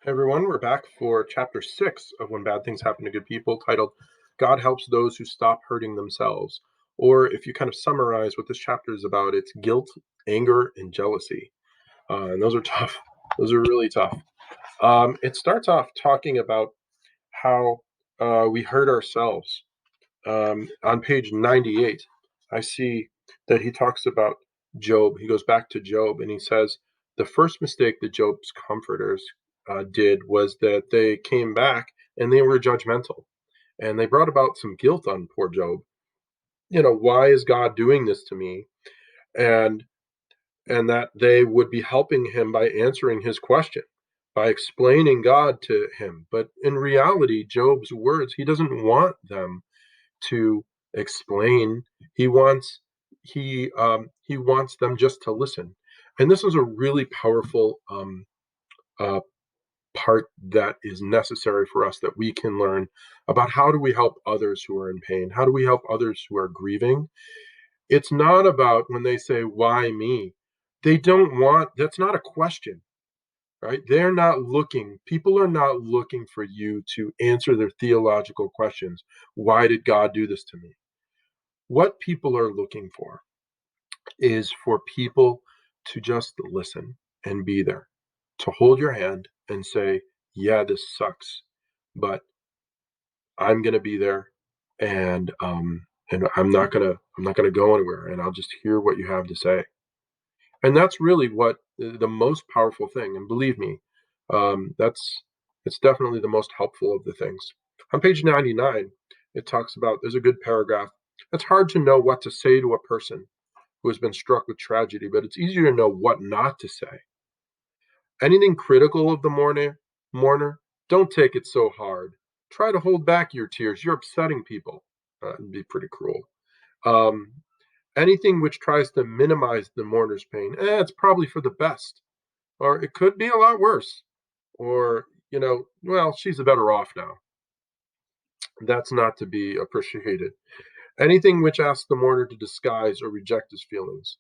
Hey everyone, we're back for chapter 6 of When Bad Things Happen to Good People, titled God Helps Those Who Stop Hurting Themselves. Or if you kind of summarize what this chapter is about, it's guilt, anger, and jealousy. And those are tough. Those are really tough. It starts off talking about how we hurt ourselves. On page 98, I see that he talks about Job. He goes back to Job and he says the first mistake that Job's comforters did was that they came back and they were judgmental and they brought about some guilt on poor Job. Why is God doing this to me? And that they would be helping him by answering his question, by explaining God to him. But in reality, Job's words, he doesn't want them to explain. He wants he wants them just to listen. And this is a really powerful uh, part that is necessary for us that we can learn about how do we help others who are in pain? How do we help others who are grieving? It's not about when they say, why me? They don't want, that's not a question, right? They're not looking, people are not looking for you to answer their theological questions. Why did God do this to me? What people are looking for is for people to just listen and be there, to hold your hand and say, yeah, this sucks, but I'm going to be there, and I'm not gonna go anywhere, and I'll just hear what you have to say. And that's really what the most powerful thing, and believe me, that's it's definitely the most helpful of the things. On page 99, it talks about, there's a good paragraph. It's hard to know what to say to a person who has been struck with tragedy, but it's easier to know what not to say. Anything critical of the mourner, don't take it so hard. Try to hold back your tears. You're upsetting people. It'd be pretty cruel. Um, Anything which tries to minimize the mourner's pain, it's probably for the best. Or it could be a lot worse. Or, well, she's better off now. That's not to be appreciated. Anything which asks the mourner to disguise or reject his feelings.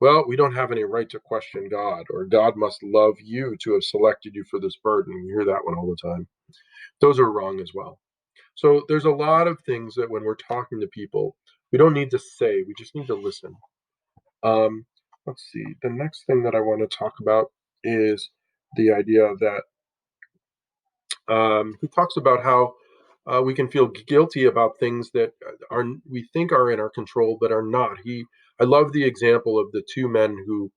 Well, we don't have any right to question God, or God must love you to have selected you for this burden. You hear that one all the time. Those are wrong as well. So there's a lot of things that when we're talking to people, we don't need to say, we just need to listen. Um, let's see. The next thing that I want to talk about is the idea that he talks about how we can feel guilty about things that are we think are in our control but are not. I love the example of the two men who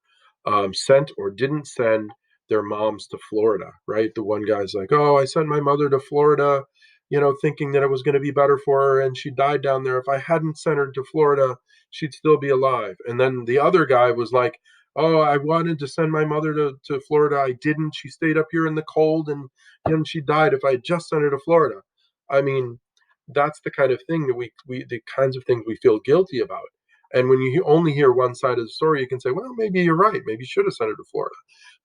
sent or didn't send their moms to Florida. Right, the one guy's like, "Oh, I sent my mother to Florida, thinking that it was going to be better for her, and she died down there. If I hadn't sent her to Florida, she'd still be alive." And then the other guy was like, "Oh, I wanted to send my mother to Florida. I didn't. She stayed up here in the cold, and she died. If I had just sent her to Florida." I mean, that's the kind of thing that we the kinds of things we feel guilty about. And when you only hear one side of the story, you can say, well, maybe you're right. Maybe you should have sent her to Florida.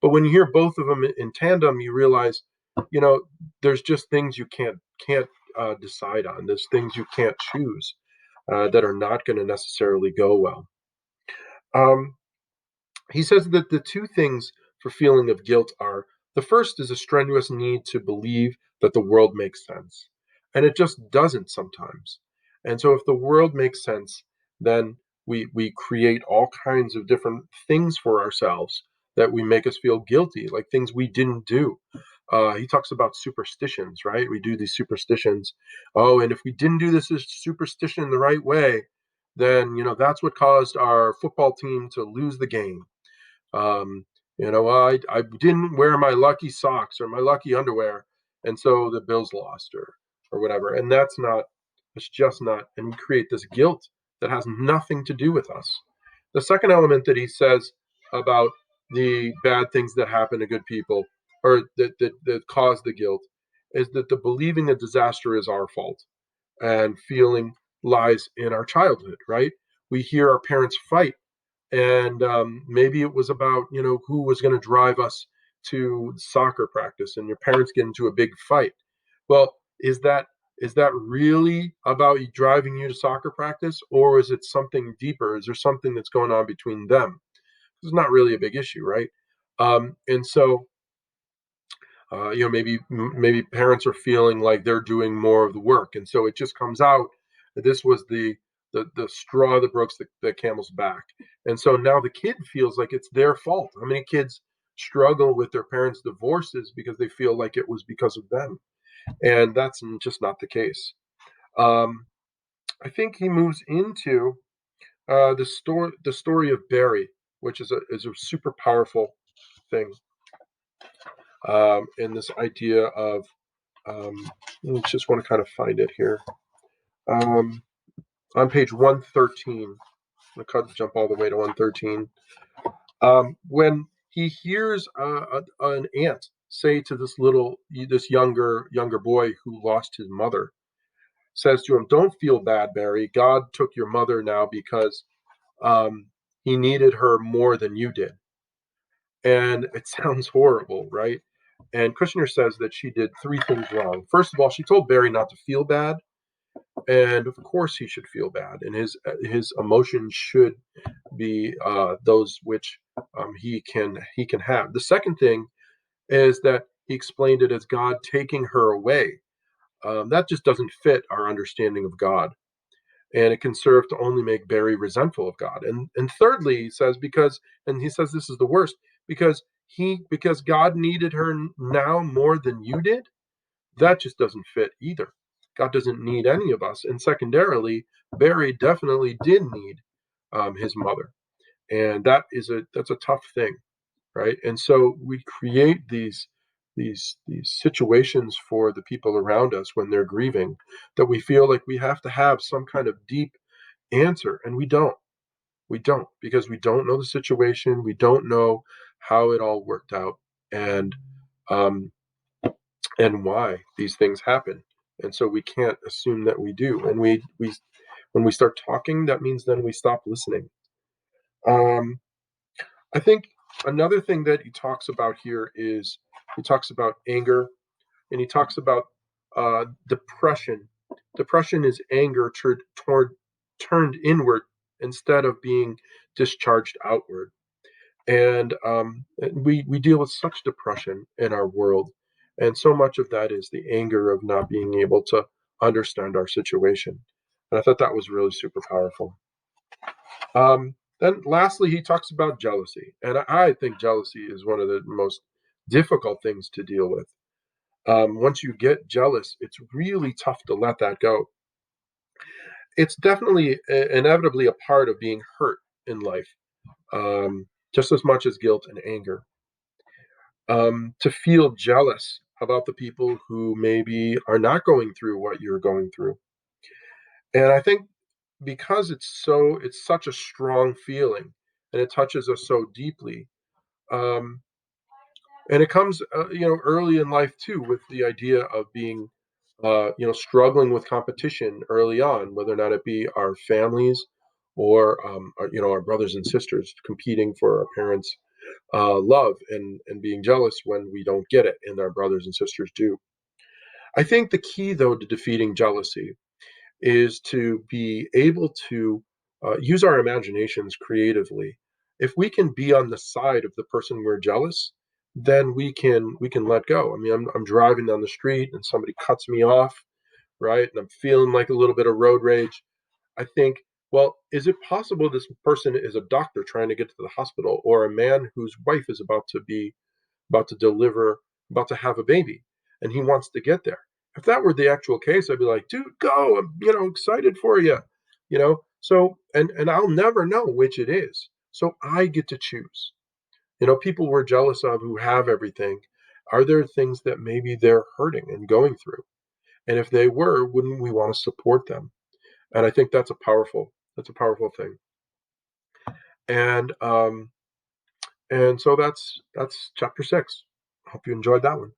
But when you hear both of them in tandem, you realize, you know, there's just things you can't decide on. There's things you can't choose that are not going to necessarily go well. Um, he says that the two things for feeling of guilt are, the first is a strenuous need to believe that the world makes sense. And it just doesn't sometimes. And so if the world makes sense, then we create all kinds of different things for ourselves that we make us feel guilty, like things we didn't do. He talks about superstitions, right? We do these superstitions. Oh, and if we didn't do this superstition the right way, then that's what caused our football team to lose the game. um, I didn't wear my lucky socks or my lucky underwear, and so the Bills lost or whatever. And it's just not. And we create this guilt that has nothing to do with us. The second element that he says about the bad things that happen to good people, or that cause the guilt, is that the believing that disaster is our fault and feeling lies in our childhood, right? We hear our parents fight, and maybe it was about who was going to drive us to soccer practice, and your parents get into a big fight. Well, is that really about driving you to soccer practice, or is it something deeper? Is there something that's going on between them? It's not really a big issue, right? And so Maybe parents are feeling like they're doing more of the work, and so it just comes out that this was the straw that broke the camel's back, and so now the kid feels like it's their fault. How many kids struggle with their parents' divorces because they feel like it was because of them, and that's just not the case. Um, I think he moves into the story of Barry, which is a super powerful thing in this idea of um, I just want to kind of find it here. Um, on page 113, I'm going to jump all the way to 113. When he hears an aunt say to this younger boy who lost his mother, says to him, "Don't feel bad, Barry. God took your mother now because um, he needed her more than you did." And it sounds horrible, right? And Kushner says that she did three things wrong. First of all, she told Barry not to feel bad, and of course he should feel bad, and his emotions should be those which he can have. The second thing is that he explained it as God taking her away. That just doesn't fit our understanding of God, and it can serve to only make Barry resentful of God. And thirdly, he says and he says this is the worst because God needed her now more than you did. That just doesn't fit either. God doesn't need any of us. And secondarily, Barry definitely did need his mother, and that's a tough thing, right? And so we create these situations for the people around us when they're grieving that we feel like we have to have some kind of deep answer, and we don't. We don't, because we don't know the situation. We don't know how it all worked out, and um, and why these things happen. And so we can't assume that we do. And we when we start talking, that means then we stop listening. Um, I think another thing that he talks about here is he talks about anger, and he talks about depression. Depression is anger turned inward instead of being discharged outward. And we deal with such depression in our world, and so much of that is the anger of not being able to understand our situation. And I thought that was really super powerful. Then lastly, he talks about jealousy, and I think jealousy is one of the most difficult things to deal with. Once you get jealous, it's really tough to let that go. It's definitely inevitably a part of being hurt in life, just as much as guilt and anger. To feel jealous about the people who maybe are not going through what you're going through. And I think because it's such a strong feeling, and it touches us so deeply. Um, and it comes, early in life too, with the idea of being, struggling with competition early on, whether or not it be our families or, our brothers and sisters competing for our parents' love, and being jealous when we don't get it and our brothers and sisters do. I think the key, though, to defeating jealousy is to be able to use our imaginations creatively. If we can be on the side of the person we're jealous, then we can let go. I mean, I'm driving down the street and somebody cuts me off, right? And I'm feeling like a little bit of road rage. I think, well, is it possible this person is a doctor trying to get to the hospital, or a man whose wife is about to deliver, about to have a baby, and he wants to get there? If that were the actual case, I'd be like, dude, go! I'm excited for you, So and I'll never know which it is. So I get to choose. People we're jealous of who have everything. Are there things that maybe they're hurting and going through? And if they were, wouldn't we want to support them? And I think that's a powerful thing. And so that's chapter 6. Hope you enjoyed that one.